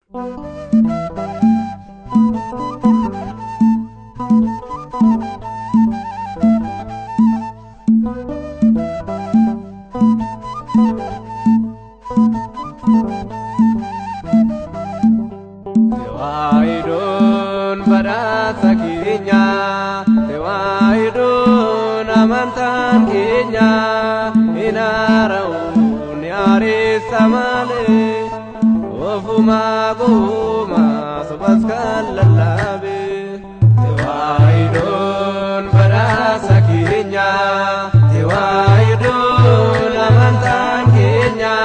Tewaidun barasa kinya, tewaidun amantan kinya, inaraun yari samale, ofuma guma subaskan lalabe. Tewaidun barasa kinya, tewaidun amantan kinya,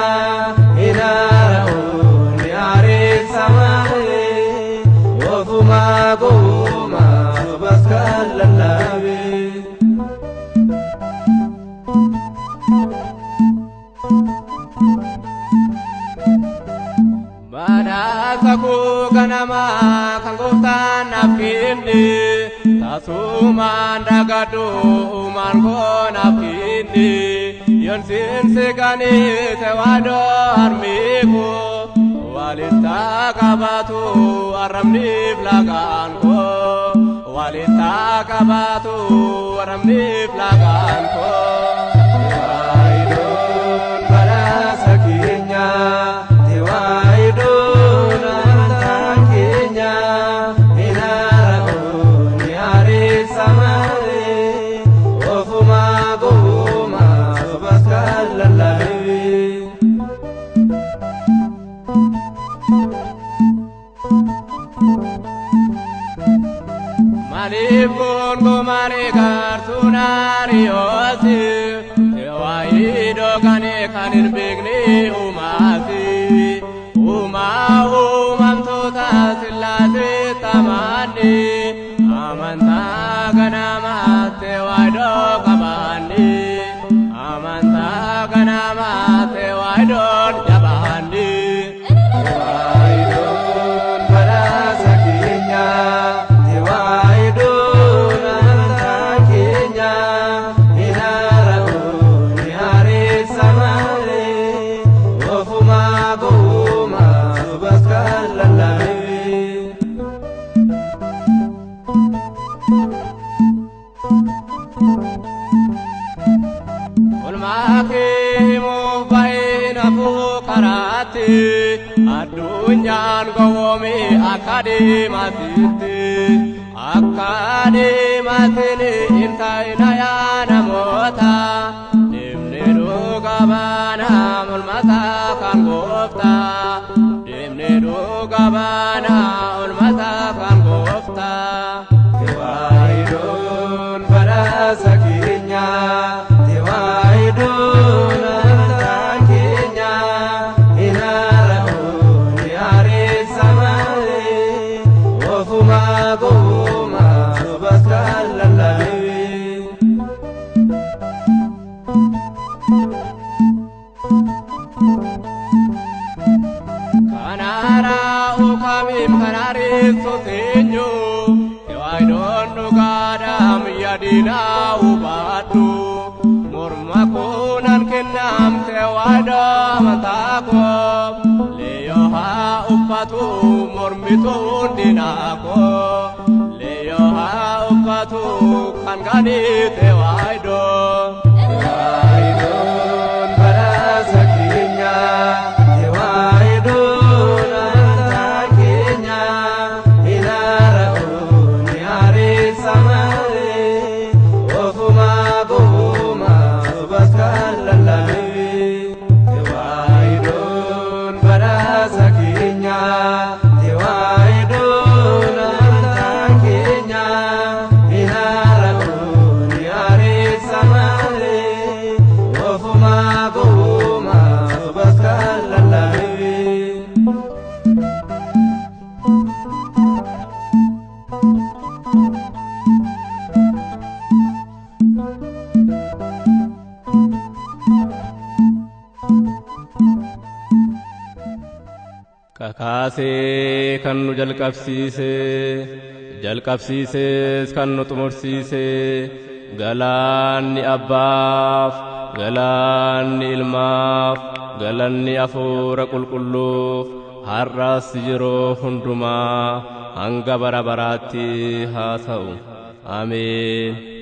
inaraun yari samale. Goma subaskan lalabe. Badasaku ganama kanggotan napkindi, tasuman dagadu uman napkindi, yon sinsigani tewado armiku. Walita kabatu aramni flaganko, walita kabatu aramni flaganko. Tewaidun barasa kinya, tewaidun amantan kinya, inaraun yari samale, ofuma goma subaskan lalabe. Malibun gomare kartunari osi, tewaido kane kanir begni umasi, umam tota silasi tamani, amanta ganama tewaido kabani, amanta ganama tewaido jabani. Tewaidun barasa kinya, tewaidun amantan kinya, inaraun yari samale, ofuma goma subaskan lalabe. Ulmakimu baina fukarati, adunyan gowomi akadimatini intaina ya namota, dimni dugabana mulmata kan gofta, dimni dugabana mulmata kan gofta. Tewaidun barasa kinya, tewaidun amantan kinya, inaraun yari samale, ofuma goma subaskan lalabe. Kanara ukamim kanari sotenyo, tewaidun nugadam yadina ubatu, murmakunan kinam tewaido matakob, leyoha upatu murmitun dinako, leyoha upatu kangani tewaido. Tewaidun barasa kinya, tewaidun amantan kinya, inaraun yari samale, ofuma goma subaskan lalabe. Tewaidun barasa kinya, tewaidun amantan kinya, inaraun yari samale, ofuma goma subaskan lalabe. Kakase kan nu jalqabsiises kan nu xumursiise, galaanni abbaaf, galaanni ilmaaf, galanni hafuura qulqulluuf, har'as yeroo hundumaa hanga bara baraatti haa ta'u. Ameen.